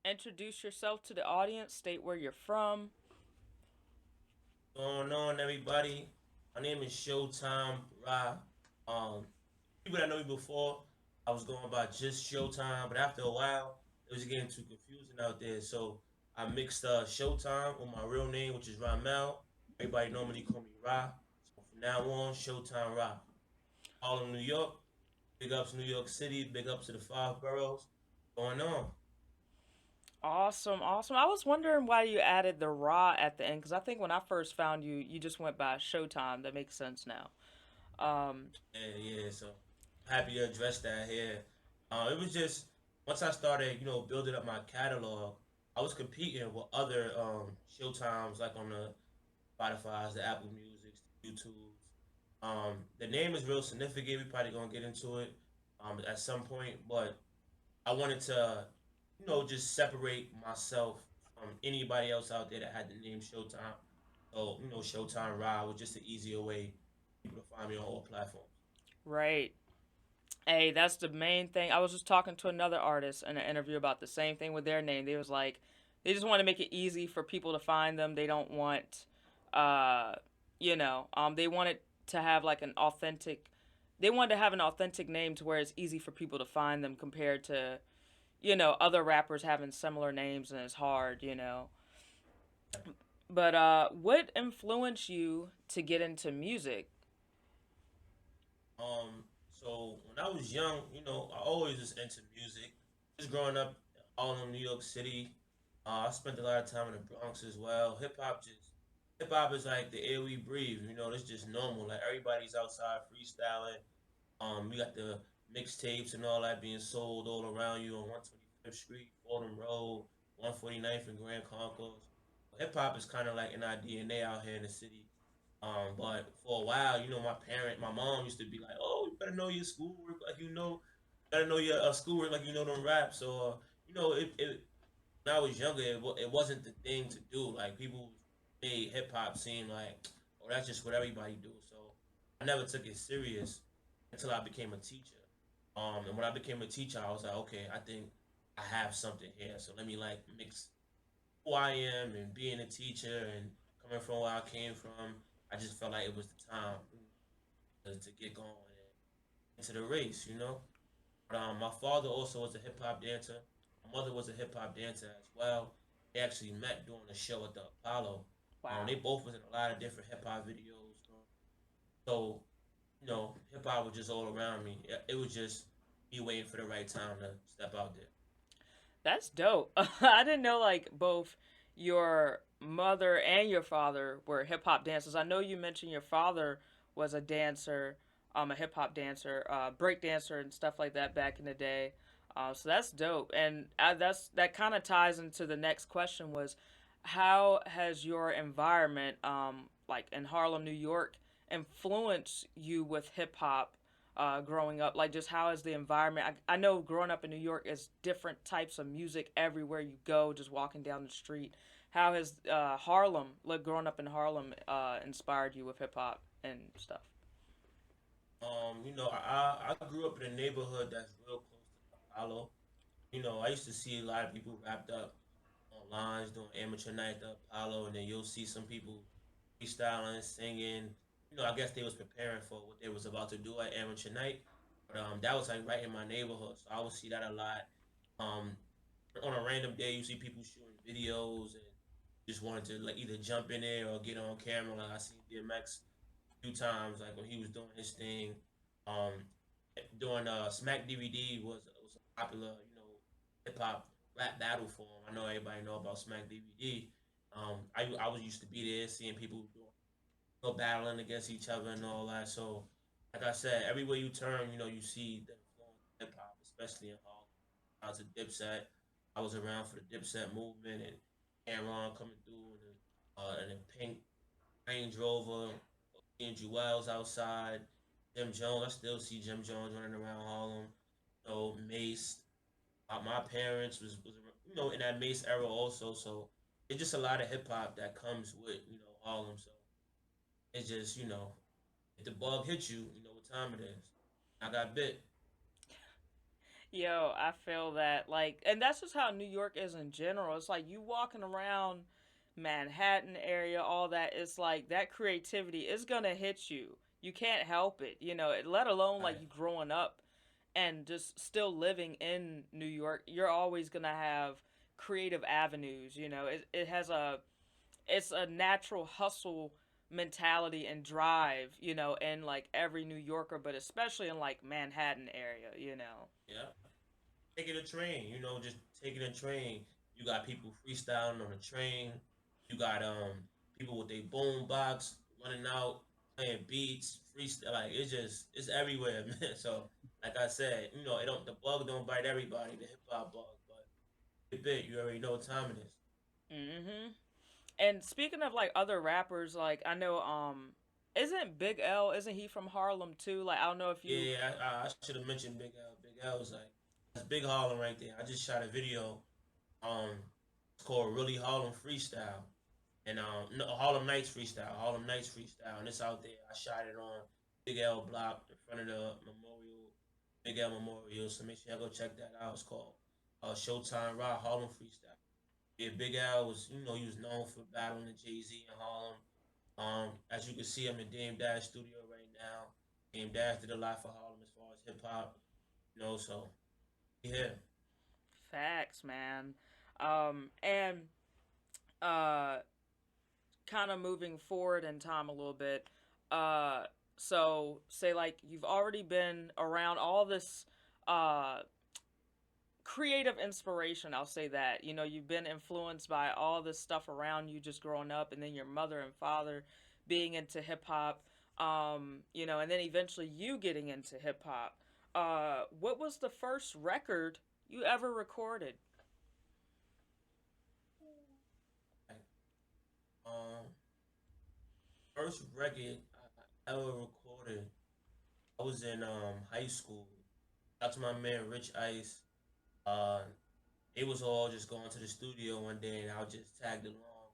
Introduce yourself to the audience, state where you're from. Going on, everybody? My name is Showtime Ra. People that know me before, I was going by just Showtime, but after a while, it was getting too confusing out there. So I mixed Showtime with my real name, which is Ramel. Everybody normally call me Ra. So from now on, Showtime Ra. Harlem, New York. Big ups, New York City. Big ups to the five boroughs. Going on. Awesome, awesome. I was wondering why you added the raw at the end because I think when I first found you, you just went by Showtime. That makes sense now. Um, Yeah. So happy to address that here. It was just once I started, building up my catalog, I was competing with other Showtimes like on the Spotify's, the Apple Music's, the YouTube's. The name is real significant. We probably gonna get into it at some point, but I wanted to, just separate myself from anybody else out there that had the name Showtime. So, Showtime Ra was just an easier way for people to find me on all platforms. right. Hey, that's the main thing. I was just talking to another artist in an interview about the same thing with their name. They was like, they just want to make it easy for people to find them. They don't want, uh, they wanted to have like an authentic. They wanted to have an authentic name to where it's easy for people to find them compared to, other rappers having similar names and it's hard. But what influenced you to get into music? So when I was young, I always was into music. Just growing up all in New York City, I spent a lot of time in the Bronx as well. Hip hop is like the air we breathe. It's just normal. Like everybody's outside freestyling. You got the mixtapes and all that being sold all around you on 125th Street, Fordham Road, 149th and Grand Concourse. Hip hop is kind of like in our DNA out here in the city. But for a while, my mom used to be like, "Oh, you better know your schoolwork, like better know your schoolwork, like them rap." So, it when I was younger, it wasn't the thing to do. Like people made hip hop seem like, oh, that's just what everybody do. So I never took it serious until I became a teacher. And when I became a teacher, I was like, okay, I think I have something here. So let me like mix who I am and being a teacher and coming from where I came from. I just felt like it was the time to get going into the race. But my father also was a hip hop dancer. My mother was a hip hop dancer as well. They actually met doing a show at the Apollo. They Wow. both was in a lot of different hip hop videos. So hip hop was just all around me. It was just me waiting for the right time to step out there. That's dope. I didn't know like both your mother and your father were hip hop dancers. I know you mentioned your father was a dancer, a hip hop dancer, break dancer, and stuff like that back in the day. So that's dope, and that kind of ties into the next question was, how has your environment, like in Harlem, New York, influenced you with hip hop growing up? Like, just how is the environment? I know growing up in New York is different types of music everywhere you go, just walking down the street. How has Harlem, like growing up in Harlem, inspired you with hip hop and stuff? I grew up in a neighborhood that's real close to the Apollo. I used to see a lot of people wrapped up on lines doing amateur night at the Apollo, and then you'll see some people freestyling, singing. I guess they was preparing for what they was about to do at amateur night. But that was like right in my neighborhood, so I would see that a lot. Um, on a random day, you see people shooting videos and just wanted to like either jump in there or get on camera. Like I seen DMX a few times, like when he was doing his thing. Um, Doing Smack DVD was a popular hip hop rap battle form. I know everybody know about Smack DVD. I was used to be there seeing people doing battling against each other and all that. So like I said, everywhere you turn, you see the influence of hip hop, especially in Harlem. I was a Dipset. I was around for the Dipset movement and Cameron coming through and a pink Range Rover, and Jewels outside. Jim Jones, I still see Jim Jones running around Harlem. Mace. My parents was in that Mace era also. So it's just a lot of hip hop that comes with Harlem. So it's just if the bug hits you, you know what time it is. I got bit. Yo, I feel that. Like, and that's just how New York is in general. It's like you walking around Manhattan area, all that. It's like that creativity is gonna hit you. You can't help it, let alone like Right. you growing up and just still living in New York. You're always gonna have creative avenues. It has it's a natural hustle mentality and drive, in like every New Yorker, but especially in like Manhattan area. Yeah. Taking a train, just taking a train. You got people freestyling on the train. You got people with their boom box running out, playing beats, freestyle. Like it's everywhere, man. So like I said, it don't the bug don't bite everybody, the hip hop bug, but it bit. You already know what time it is. Mhm. And speaking of like other rappers, like I know isn't Big L, isn't he from Harlem too? Like I don't know if you. Yeah, I should have mentioned Big L. Big L was like that's Big Harlem right there. I just shot a video. Um, it's called Really Harlem Freestyle. And no, Harlem Nights freestyle, Harlem Nights freestyle, and it's out there. I shot it on Big L block in front of the memorial, Big L Memorial. So make sure y'all go check that out. It's called Showtime Ra Harlem Freestyle. Yeah, Big L was, he was known for battling Jay Z in Harlem. As you can see, I'm in Dame Dash studio right now. Dame Dash did a lot for Harlem as far as hip hop, so yeah. Facts, man. And uh kind of moving forward in time a little bit. Uh so say like you've already been around all this uh creative inspiration, I'll say that. You've been influenced by all this stuff around you just growing up, and then your mother and father being into hip hop, and then eventually you getting into hip hop. What was the first record you ever recorded? Like, um, first record I ever recorded I was in high school. Out to my man Rich Ice. Uh, it was all just going to the studio one day, and I was just tagged along,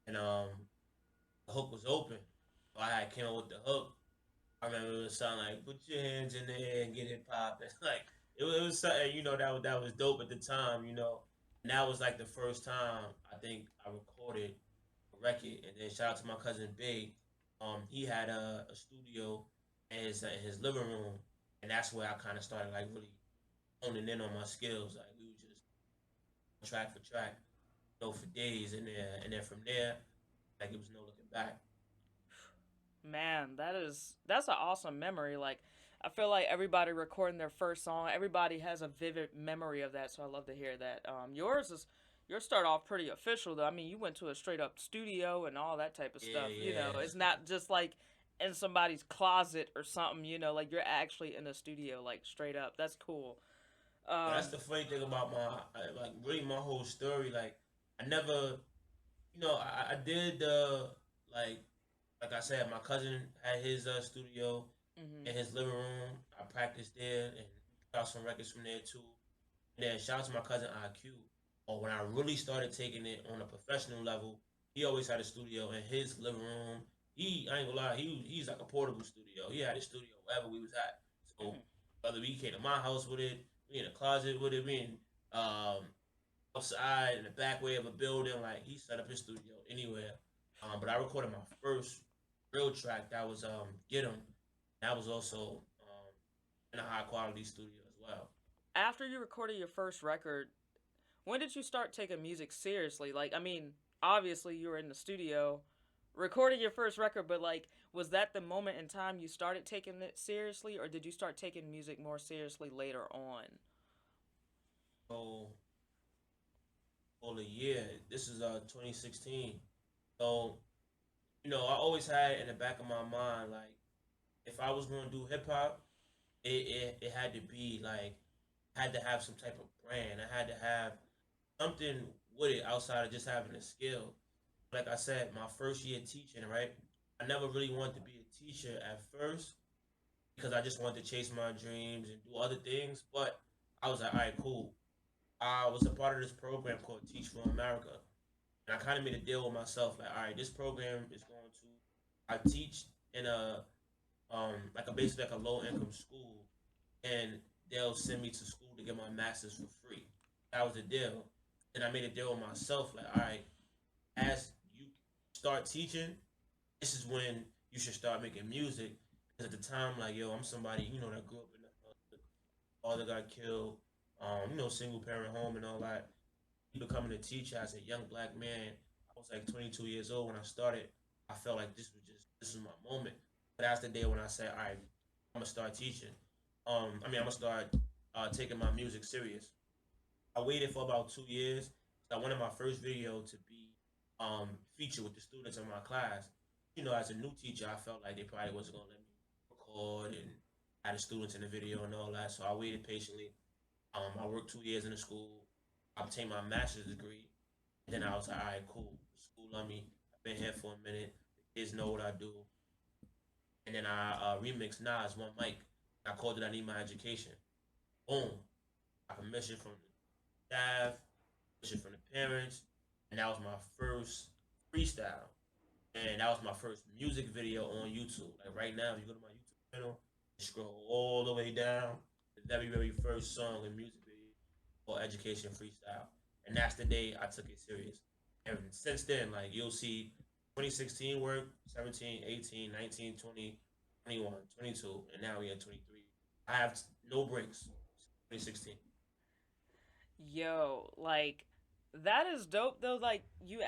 and the hook was open. So I had came up with the hook. I remember it was something like "Put your hands in the air and get it poppin'." Like it was something that was dope at the time. And that was like the first time I think I recorded a record. And then shout out to my cousin Big. He had a studio in his living room, and that's where I kind of started like really honing in on my skills. Like we would just track for track, for days, and then from there, like it was no looking back. Man, that's an awesome memory. Like I feel like everybody recording their first song, everybody has a vivid memory of that, so I love to hear that. Yours start off pretty official though. I mean, you went to a straight up studio and all that type of Yeah, stuff. yeah. It's not just like in somebody's closet or something, like you're actually in a studio like straight up. That's cool. But that's Um the funny thing about like really my whole story. Like I never, I did like like I said, my cousin had his studio mhm. in his living room. I practiced there and put out some records from there too. And then shout out to my cousin IQ. Or when I really started taking it on a professional level, he always had a studio in his living room. I ain't gonna lie, he's like a portable studio. He had a studio wherever we was at. Mm. So whether we came to my house with it, we in a closet with it, we in outside in the back way of a building, like he set up his studio anywhere. But I recorded my first real track that was Get 'em. That was also in a high quality studio as well. After you recorded your first record, when did you start taking music seriously? Like, I mean, obviously you were in the studio recording your first record, but like, was that the moment in time you started taking it seriously, or did you start taking music more seriously later on? So for the year, this is 2016. So I always had in the back of my mind like if I was gonna do hip hop, it had to be like I had to have some type of brand. I had to have something with it outside of just having a skill. Like I said, my first year teaching, right? I never really wanted to be a teacher at first because I just wanted to chase my dreams and do other things. But I was like, all right, cool. I was a part of this program called Teach for America. And I kind of made a deal with myself, like, all right, this program is going to, I teach in a, like a basically like a low income school. And they'll send me to school to get my master's for free. That was the deal. And I made a deal with myself, like, all right, as you start teaching, this is when you should start making music. Because at the time, like, yo, I'm somebody, that grew up in the father got killed, single parent home and all that. Becoming a teacher as a young black man, I was like 22 years old when I started. I felt like this was my moment. But that's the day when I said, all right, I'm gonna start teaching. I'm gonna start taking my music serious. I waited for about 2 years. I wanted my first video to be featured with the students in my class. As a new teacher, I felt like they probably wasn't gonna let me record and have the students in the video and all that. So I waited patiently. I worked 2 years in the school. I obtained my master's degree. And then I was like, all right, cool. The school love me. I've been here for a minute. The kids know what I do. And then I remixed Nas One Mic. I called it I Need My Education. Boom. I permission from the staff, permission from the parents. And that was my first freestyle. And that was my first music video on YouTube. Like right now, if you go to my YouTube channel and scroll all the way down, the very, very first song and music video for Education Freestyle. And that's the day I took it serious. And since then, like you'll see 2016 work, 17, 18, 19, 20, 21, 22, and now we're at 23. I have no breaks since 2016. Yo, like that is dope though. Like you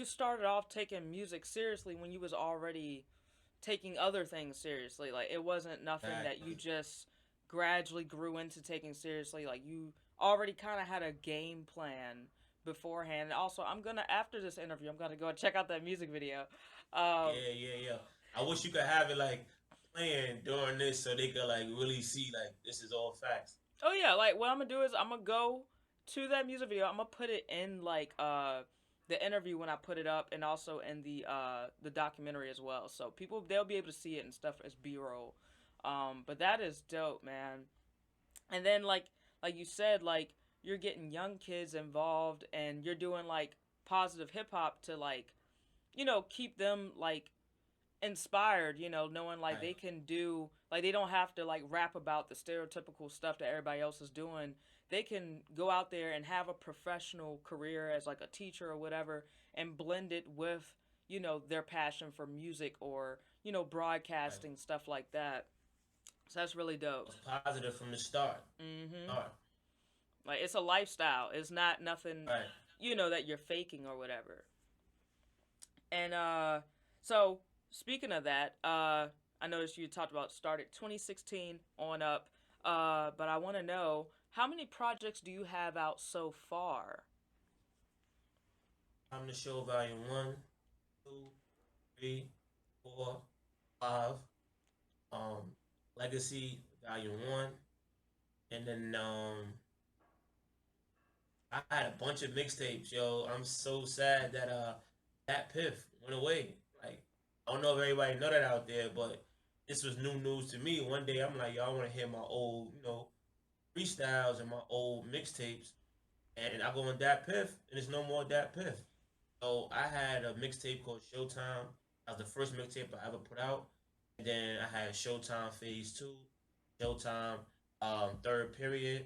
started off taking music seriously when you was already taking other things seriously. Like it wasn't nothing that you Exactly. just gradually grew into taking seriously. Like you already kind of had a game plan beforehand. And also, I'm gonna after this interview, I'm gonna go and check out that music video. Um, Yeah, yeah, yeah. I wish you could have it like playing during this so they could like really see like this is all facts. oh yeah, like what I'm gonna do is I'm gonna go to that music video. I'm gonna put it in like the interview when I put it up, and also in the documentary as well. So people they'll be able to see it and stuff as B-roll. But that is dope, man. And then like you said, like you're getting young kids involved, and you're doing like positive hip hop to like keep them like inspired, knowing like Right, they can do like they don't have to like rap about the stereotypical stuff that everybody else is doing. They can go out there and have a professional career as like a teacher or whatever and blend it with, their passion for music or, right. broadcasting stuff like that. So that's really dope. I was positive from the start. Mhm. Start. Like it's a lifestyle. It's not nothing, Right. that you're faking or whatever. And so speaking of that, I noticed you talked about started 2016 on up. But I want to know how many projects do you have out so far? I'm the show volume one, two, three, four, five. Um, Legacy volume one, and then I had a bunch of mixtapes. Yo, I'm so sad that that Piff went away. Like I don't know if everybody know that out there, but this was new news to me. One day I'm like, yo, I want to hear my old, freestyles and my old mixtapes, and I go on that Piff, and there's no more that Piff. So I had a mixtape called Showtime. That was the first mixtape I ever put out. And then I had Showtime Phase Two, Showtime Third Period.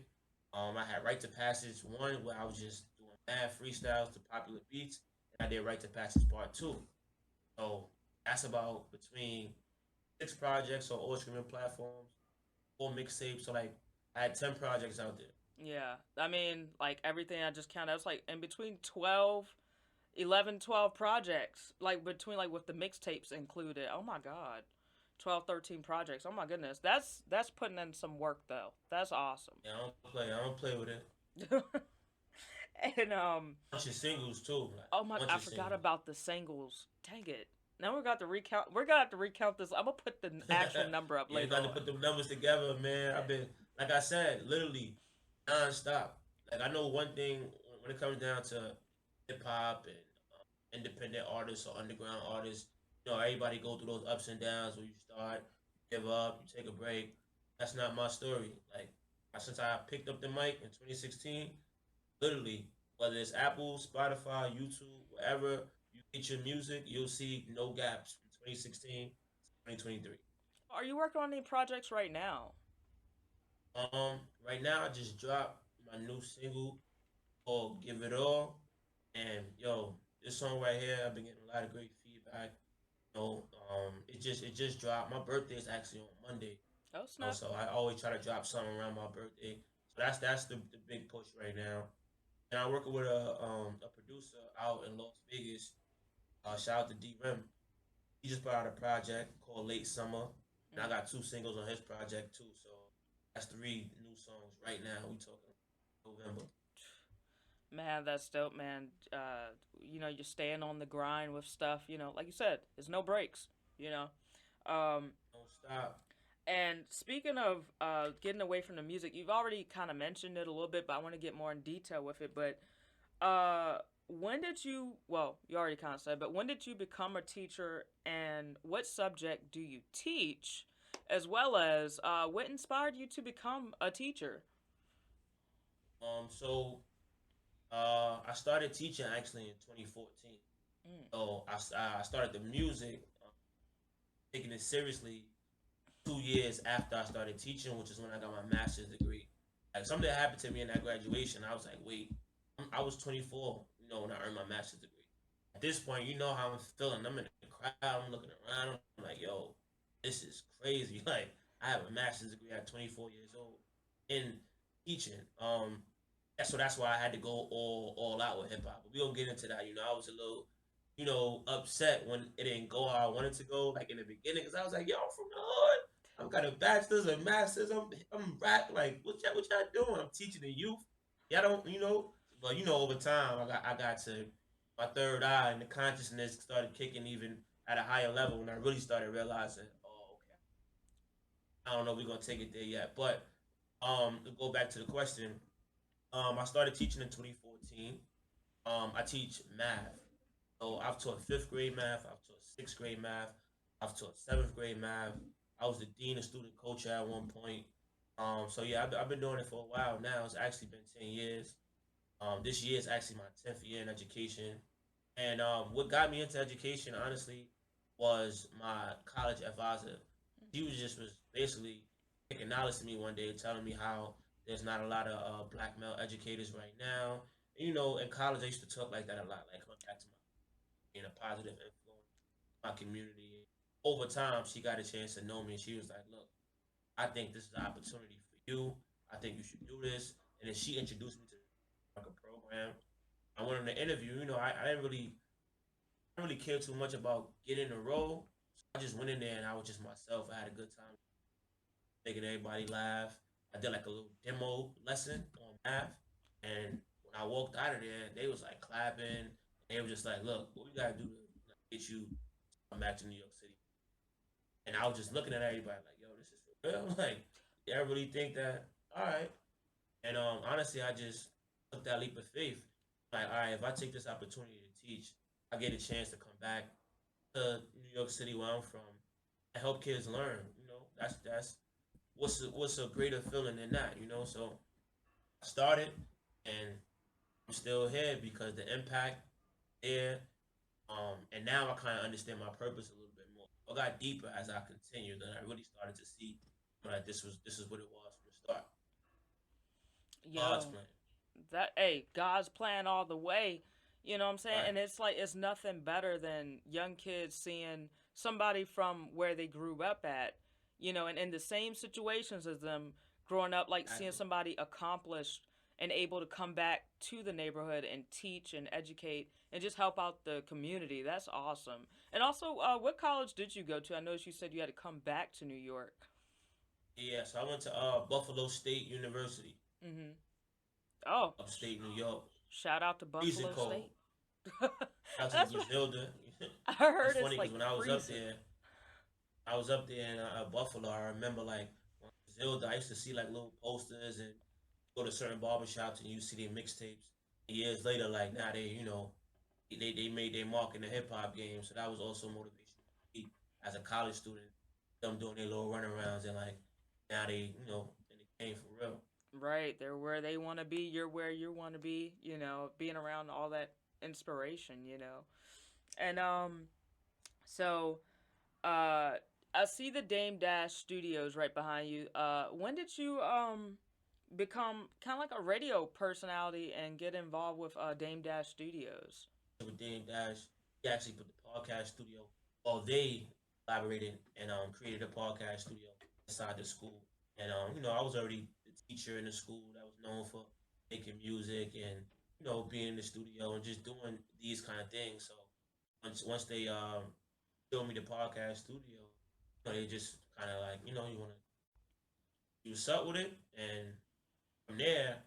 I had Right to Passage One, where I was just doing mad freestyles to popular beats, and I did Right to Passage Part Two. So that's about between 6 projects on all streaming platforms, 4 mixtapes. So like I had 10 projects out there. Yeah. I mean, like everything I just counted, it's like in between 12, 11, 12 projects. Like between like with the mixtapes included. Oh my god. 12, 13 projects. Oh my goodness. That's putting in some work though. That's awesome. Yeah, I don't play. I don't play with it. And Bunch of singles too, like oh my, bunch I of forgot singles. about the singles. Dang it. Now we got to recount. We're gonna have to recount this. I'm gonna put the actual number up Yeah, later got to on. put the numbers together, man. I've been, like I said, literally nonstop. Like I know one thing when it comes down to hip hop and independent artists or underground artists. Everybody go through those ups and downs where you start, you give up, you take a break. That's not my story. Like since I picked up the mic in 2016, literally, whether it's Apple, Spotify, YouTube, wherever you get your music, you'll see no gaps from 2016 to 2023. Are you working on any projects right now? Right now I just dropped my new single called "Give It All," and yo, this song right here, I've been getting a lot of great feedback. It just dropped. My birthday is actually on Monday, Oh snap! so I always try to drop something around my birthday. So that's the big push right now. And I'm working with a producer out in Las Vegas. Shout out to D Rim. He just put out a project called Late Summer, and I Mm. got two singles on his project too. So that's three new songs right now. We talking November. Man, that's dope, man. You're staying on the grind with stuff. Like you said, there's no breaks. You know, um, Don't stop. and speaking of getting away from the music, you've already kind of mentioned it a little bit, but I want to get more in detail with it. But uh, when did you? Well, you already kind of said, but when did you become a teacher, and what subject do you teach, as well as what inspired you to become a teacher? I started teaching actually in 2014. Mm. So I started the music, taking it seriously 2 years after I started teaching, which is when I got my master's degree. Like something that happened to me in that graduation, I was like, wait, I was 24, when I earned my master's degree. At this point, you know how I'm feeling. I'm in the crowd, I'm looking around, I'm like, yo, this is crazy. Like, I have a master's degree at 24 years old in teaching. That's why I had to go all out with hip hop. But we don't get into that. I was a little, upset when it didn't go how I wanted to go, like in the beginning, because I was like, yo, I'm from the hood. I've got a bachelor's, a master's. I'm rap. Like, what y'all doing? I'm teaching the youth. Y'all don't, But over time, I got to my third eye, and the consciousness started kicking even at a higher level when I really started realizing, oh, okay, I don't know if we're gonna take it there yet. But to go back to the question, I started teaching in 2014. I teach math. So I've taught fifth grade math, I've taught sixth grade math, I've taught seventh grade math. I was the dean of student culture at one point. So yeah, I've been doing it for a while now. It's actually been 10 years. This year is actually my 10th year in education. And what got me into education, honestly, was my college advisor. He was basically taking knowledge to me one day, telling me how there's not a lot of black male educators right now. And, in college, I used to talk like that a lot, like coming back to my being a positive influence in my community. Over time, she got a chance to know me, and she was like, "Look, I think this is an opportunity for you. I think you should do this." And then she introduced me to like a program. I went on the interview. I didn't really care too much about getting the role. So I just went in there and I was just myself. I had a good time making everybody laugh. I did like a little demo lesson on math, and when I walked out of there, they was like clapping. They were just like, "Look, what we gotta do to get you to come back to New York City?" And I was just looking at everybody like, "Yo, this is for real." Like, yeah, I really think that. All right. And honestly, I just took that leap of faith. Like, all right, if I take this opportunity to teach, I get a chance to come back to New York City where I'm from and help kids learn. That's what's a greater feeling than that. So I started, and I'm still here because the impact there. And now I kind of understand my purpose a little bit more. I got deeper as I continued, and I really started to see that this is what it was from the start. God's Yo, plan. that hey, God's plan all the way. You know what I'm saying? Right. And it's like it's nothing better than young kids seeing somebody from where they grew up at, and in the same situations as them growing up, like seeing Exactly. somebody accomplished and able to come back to the neighborhood and teach and educate and just help out the community. That's awesome. And also, what college did you go to? I noticed you said you had to come back to New York. Yeah. So I went to Buffalo State University, Mm-hmm. Oh, upstate New York. shout out to Freezing Buffalo cold. State. Out to the That's what Griselda. I It's heard. It's funny because like when I was up freezing. there, I was up there in Buffalo. I remember like when Griselda, I used to see like little posters and go to certain barbershops and you see their mixtapes. Years later, like now they made their mark in the hip hop game. So that was also motivation for me as a college student. Them doing their little runarounds and like now they in the game for real. Right, they're where they want to be. You're where you want to be. Being around all that inspiration. And so uh, I see the Dame Dash Studios right behind you. When did you become kind of like a radio personality and get involved with Dame Dash Studios? With Dame Dash, he actually put the podcast studio, or they collaborated and created a podcast studio inside the school. And I was already the teacher in the school that was known for making music and being in the studio and just doing these kind of things. So once they showed me the podcast studio, they just kind of like you want to do something with it, and from there,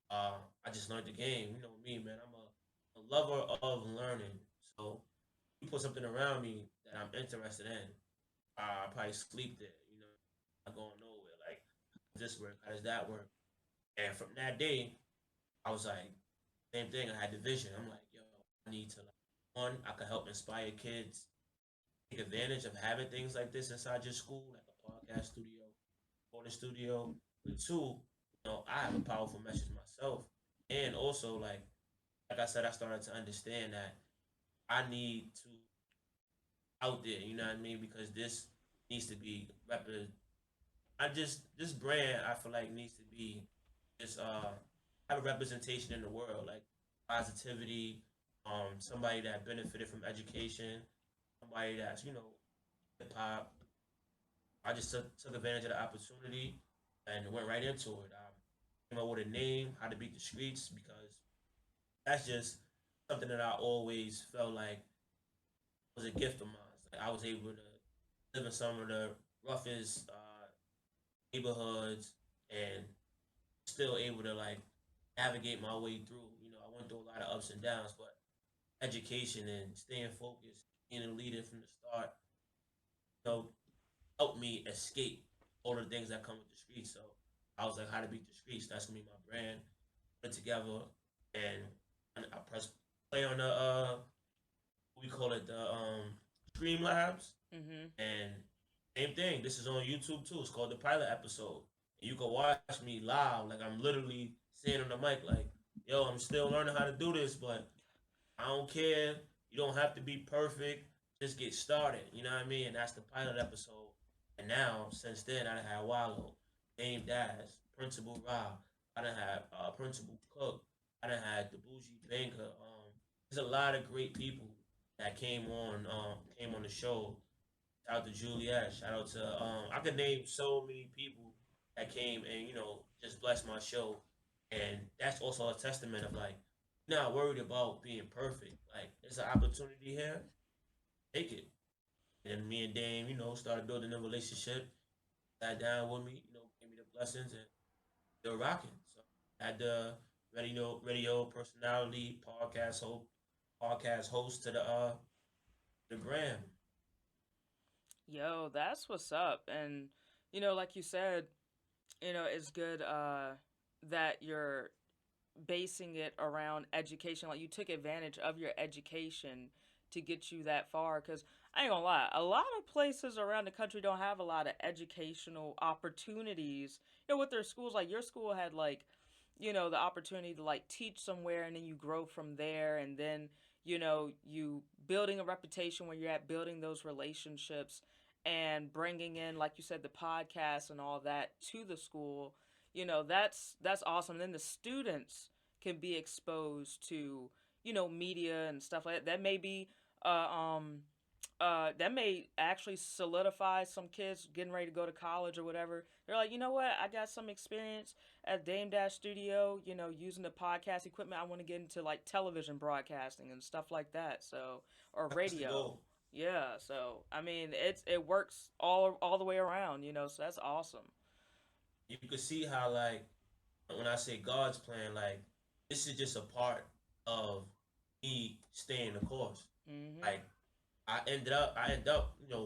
I just learned the game. You know me, man. I'm a lover of learning. So you put something around me that I'm interested in, I probably sleep there. Not going nowhere. Like, how does this work? How does that work? And from that day, I was like, same thing. I had the vision. I'm like, yo, I need to like one. I could help inspire kids, take advantage of having things like this inside your school, like a podcast studio, recording studio. But two, I have a powerful message myself, and also like I said, I started to understand that I need to out there. You know what I mean? Because this needs to be I just this brand I feel like needs to be just have a representation in the world, like positivity, somebody that benefited from education, somebody that's hip hop. I just took advantage of the opportunity and went right into it. I came up with a name, how to beat the streets, because that's just something that I always felt like was a gift of mine. Like I was able to live in some of the roughest neighborhoods and still able to like navigate my way through. I went through a lot of ups and downs, but education and staying focused, being a leader from the start, you know, helped me escape all the things that come with the streets. So I was like, how to beat the streets. That's gonna be my brand. Put it together, and I press play on the we call it the Streamlabs, Mm-hmm. and same thing. This is on YouTube too. It's called the pilot episode. And you can watch me live, like I'm literally saying on the mic, like, "Yo, I'm still learning how to do this, but I don't care. You don't have to be perfect. Just get started." You know what I mean? And that's the pilot episode. And now, since then, I done had Wallow, Dame Dash, Principal Ra. I done had Principal Cook. I done had the Bougie Banker. There's a lot of great people that came on the show. Shout out to Juliet. Shout out to I could name so many people that came and just blessed my show, and that's also a testament of like not worried about being perfect. Like there's an opportunity here, take it. And then me and Dame, started building a relationship. Sat down with me, gave me the blessings, and they're rocking. So I had the radio personality, podcast host to the gram. Yo, that's what's up. And like you said, it's good that you're basing it around education. Like you took advantage of your education to get you that far. Because I ain't gonna lie, a lot of places around the country don't have a lot of educational opportunities. With their schools, like your school had like, the opportunity to like teach somewhere and then you grow from there. And then, you building a reputation where you're at building those relationships and bringing in, like you said, the podcast and all that to the school. That's awesome. Then the students can be exposed to media and stuff like that. Uh, um that may actually solidify some kids getting ready to go to college or whatever. They're like, you know what? I got some experience at Dame Dash Studio, using the podcast equipment. I want to get into like television broadcasting and stuff like that. So, or That's the radio. goal. Yeah. So, I mean, it works all the way around, so that's awesome. You can see how like when I say God's plan, like this is just a part of me staying the course. Mhm. Like I end up,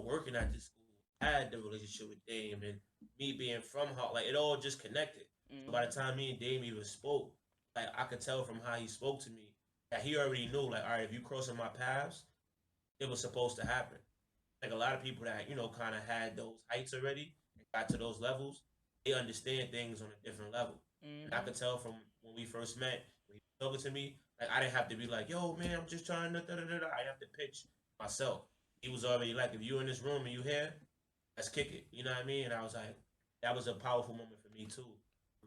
working at this school. I had the relationship with Dame and me being from her, like it all just connected. So by the Mhm. time me and Dame even spoke, like I could tell from how he spoke to me that he already knew, like, all right, if you crossing my paths, it was supposed to happen. Like a lot of people that kind of had those heights already and got to those levels, they understand things on a different level. And I Mhm. could tell from when we first met, when he was talking to me, like I didn't have to be like, "Yo, man, I'm just trying to." Da, da, da, da. I have to pitch myself. He was already like, "If you in this room and you here, let's kick it. You know what I mean? And I was like, that was a powerful moment for me too.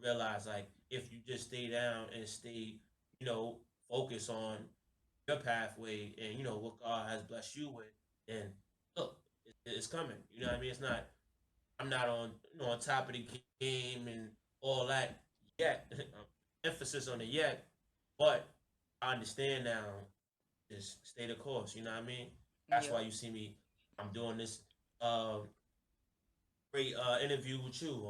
Realize like if you just stay down and stay, you know, focus on your pathway and you know what God has blessed you with, then look, it's coming. You know what I mean? It's not. I'm not on on top of the game and all that yet. Emphasis on the yet, but I understand now. Just stay the course. You know what I mean? That's why Yep. you see me. I'm doing this great interview with you.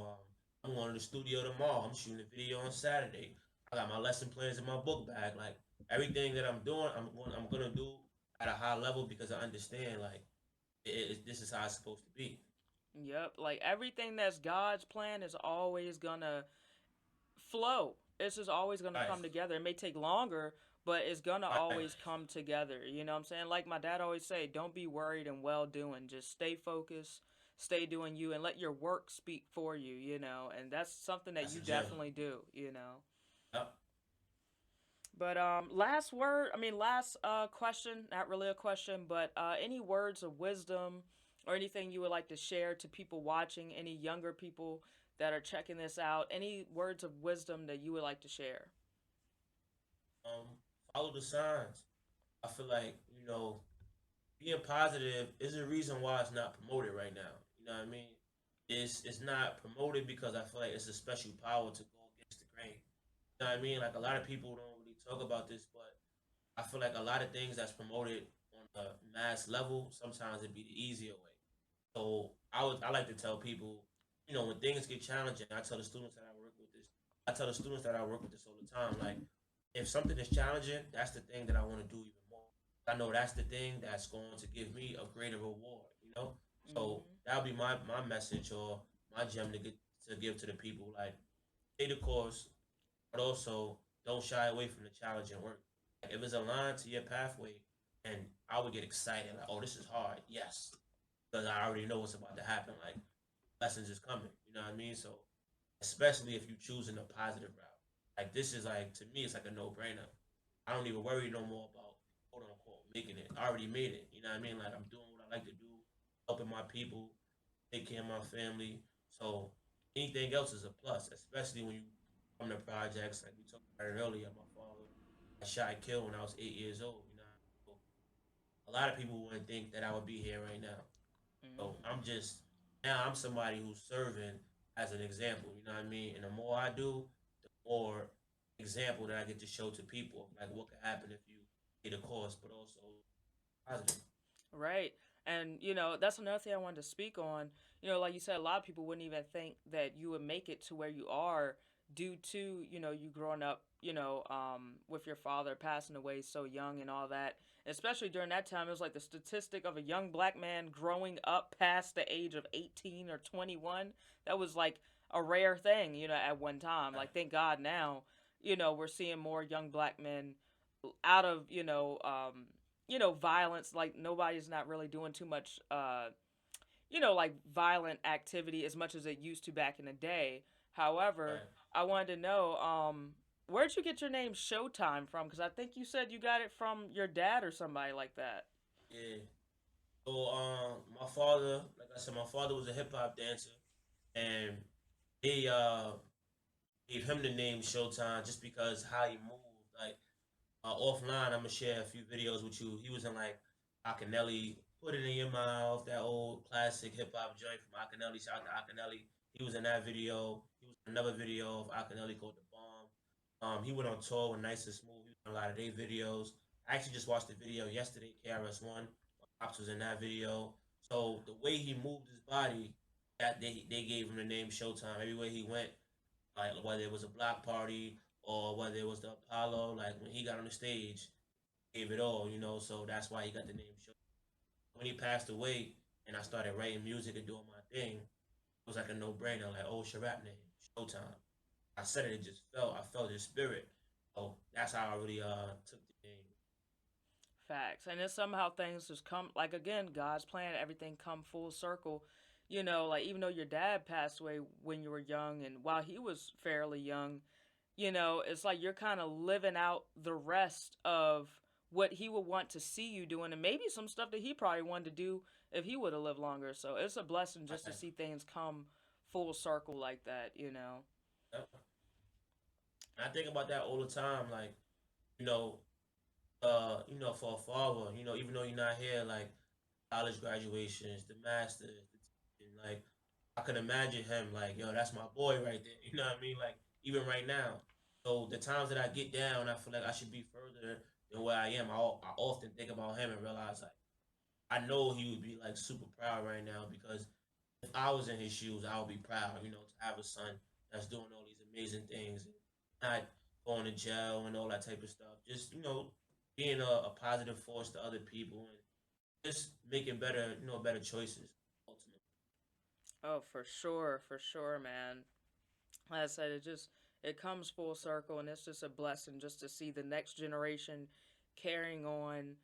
I'm going to the studio tomorrow. I'm shooting a video on Saturday. I got my lesson plans in my book bag. Like everything that I'm doing, I'm gonna do at a high level because I understand like this is how it's supposed to be. Yep. Like everything that's God's plan is always gonna flow. It's just always gonna Right, come together. It may take longer, but it's gonna right, always come together. You know what I'm saying? Like my dad always say, don't be worried and well doing. Just stay focused, stay doing you, and let your work speak for you. You know, and that's something that that's you a gem. definitely do. You know. Yep. But last word. I mean, last question. Not really a question, but any words of wisdom or anything you would like to share to people watching, any younger people that are checking this out. Any words of wisdom that you would like to share. Um, Follow the signs. I feel like being positive is the reason why it's not promoted right now. You know what I mean? It's not promoted because I feel like it's a special power to go against the grain. You know what I mean? Like a lot of people don't really talk about this, but I feel like a lot of things that's promoted on a mass level, sometimes it'd be the easier way. So I like to tell people, when things get challenging, I tell the students that I work with this. I tell the students that I work with this all the time. Like, if something is challenging, that's the thing that I want to do even more. I know that's the thing that's going to give me a greater reward. So Mm-hmm. that'll be my message or my gem to give to the people. Like, stay the course, but also don't shy away from the challenging work. Like, if it's aligned to your pathway, and I would get excited, like, oh, this is hard. Yes, because I already know what's about to happen. Like lessons is coming. You know what I mean? So especially if you're choosing a positive route, like this is like to me, it's like a no brainer. I don't even worry no more about quote unquote making it. I already made it. You know what I mean? Like I'm doing what I like to do, helping my people, take care of my family. So anything else is a plus, especially when you come to projects like we talked about it earlier. My father got shot and killed when I was 8 years old. So a lot of people wouldn't think that I would be here right now. So Mm-hmm. I'm somebody who's serving as an example. You know what I mean? And the more I do, the more example that I get to show to people, like what could happen if you get a course, but also positive. Right. And, that's another thing I wanted to speak on. Like you said, a lot of people wouldn't even think that you would make it to where you are due to, you growing up, with your father passing away so young and all that. Especially during that time, it was like the statistic of a young black man growing up past the age of 18 or 21. That was like a rare thing, at one time. Right, Like, thank God now, we're seeing more young black men out of, violence. Like nobody's not really doing too much, like violent activity as much as it used to back in the day. However, right. I wanted to know, where'd you get your name Showtime from? Because I think you said you got it from your dad or somebody like that. Yeah. So my father, like I said, my father was a hip hop dancer, and they gave him the name Showtime just because how he moved. Like offline, I'm gonna share a few videos with you. He was in like Akinelli, Put It in Your Mouth, that old classic hip hop joint from Akinelli. Shout out to Akinelli. He was in that video. He was in another video of Akinelli called The Bomb. He went on tour with Nice and Smooth. He was in a lot of their videos. I actually just watched the video yesterday, KRS-One. Pops was in that video. So the way he moved his body, that they gave him the name Showtime. Everywhere he went, like whether it was a block party or whether it was the Apollo, like when he got on the stage, gave it all. So that's why he got the name Show. When he passed away and I started writing music and doing my thing, it was like a no brainer, like, oh, it's your rap name, Showtime. I said it, it just felt, I felt his spirit. So that's how I really took the name. Facts. And then somehow things just come, like, again, God's plan, everything come full circle. Like, even though your dad passed away when you were young, and while he was fairly young, it's like you're kind of living out the rest of what he would want to see you doing, and maybe some stuff that he probably wanted to do if he would have lived longer. So it's a blessing just to Right. see things come full circle like that, you know. Yep. And I think about that all the time. Like, you know, for a father, even though you're not here, like college graduations, the masters, the teaching, like I can imagine him like, yo, that's my boy right there. You know what I mean? Like even right now. So the times that I get down, I feel like I should be further than where I am. I often think about him and realize like I know he would be like super proud right now because if I was in his shoes, I would be proud, to have a son that's doing all these amazing things and not going to jail and all that type of stuff. Just, being a positive force to other people and just making better, better choices ultimately. Oh, for sure, man. Like I said, it comes full circle, and it's just a blessing just to see the next generation carrying on,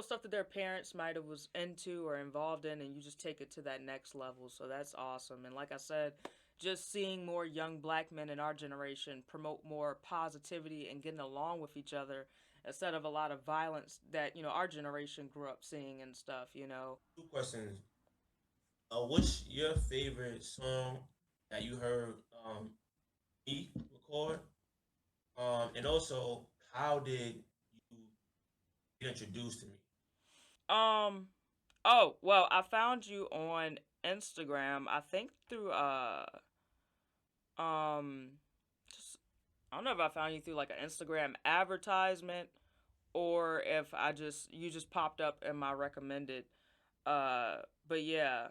stuff that their parents might have was into or involved in, and you just take it to that next level. So that's awesome. And like I said, just seeing more young black men in our generation promote more positivity and getting along with each other instead of a lot of violence that our generation grew up seeing and stuff. Two questions. What's your favorite song that you heard me record? And also, how did you get introduced to me? Um. Oh well, I found you on Instagram. I think through um, just I don't know if I found you through like an Instagram advertisement or if you just popped up in my recommended. But yeah,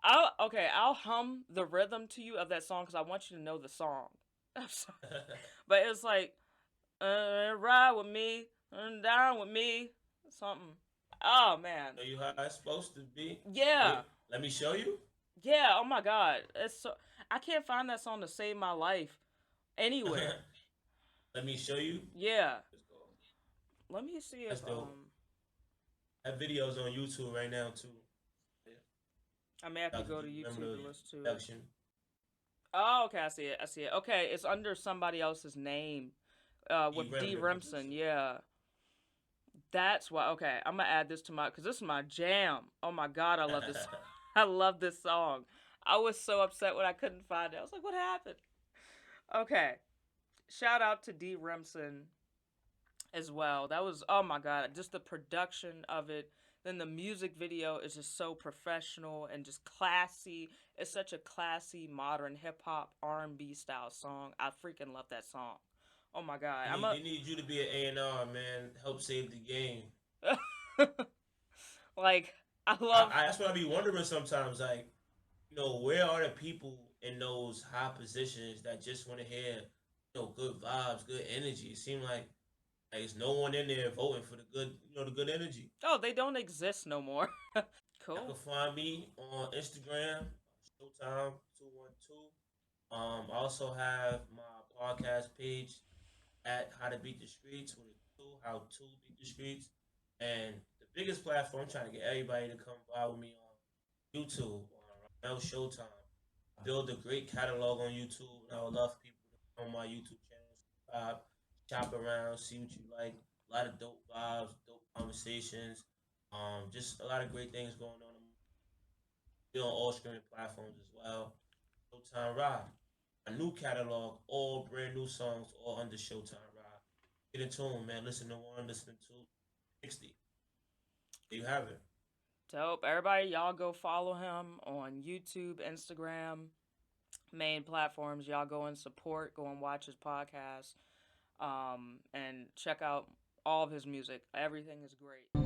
I'll hum the rhythm to you of that song because I want you to know the song. I'm sorry, but it's like ride with me, down with me, something. Oh man, Show you how it's supposed to be. yeah. Let me show you. Yeah, oh my god. It's so I can't find that song to save my life anywhere. Let me show you. Yeah. Let's go. Let me see That's if dope. That video's on YouTube right now too. Yeah. I may have to Shout out go to to D. YouTube Remember and the listen to it. production. Oh, okay, I see it. I see it. Okay, it's under somebody else's name. D. With D Rem, the Remsen, producer. yeah. That's why okay, I'm gonna add this to my cause this is my jam. Oh my god, I love this I love this song. I was so upset when I couldn't find it. I was like, what happened? Okay. Shout out to D Remsen as well. That was oh my god, just the production of it. Then the music video is just so professional and just classy. It's such a classy modern hip hop R&B style song. I freaking love that song. Oh my god, I'm They a need you to be an A&R, man. Help save the game. like I love. That's what I be wondering sometimes. Like, where are the people in those high positions that just want to hear, good vibes, good energy? It seems like there's no one in there voting for the good, the good energy. Oh, they don't exist no more. Y'all Cool. can find me on Instagram, Showtime 212. I also have my podcast page at How to Beat the Streets with a two, How to Beat the Streets. And the biggest platform, I'm trying to get everybody to come by with me on YouTube, on Showtime. I build a great catalog on YouTube, and I would love for people to come on my YouTube channel, subscribe, shop around, see what you like. A lot of dope vibes, dope conversations, just a lot of great things going on. Still on all streaming platforms as well. Showtime Ra, a new catalog, all brand new songs, all under Showtime Ra. Get in tune, man. Listen to one, listen to 60. There you have it. Dope. Everybody, y'all go follow him on YouTube, Instagram, main platforms. Y'all go and support, go and watch his podcast, and check out all of his music. Everything is great.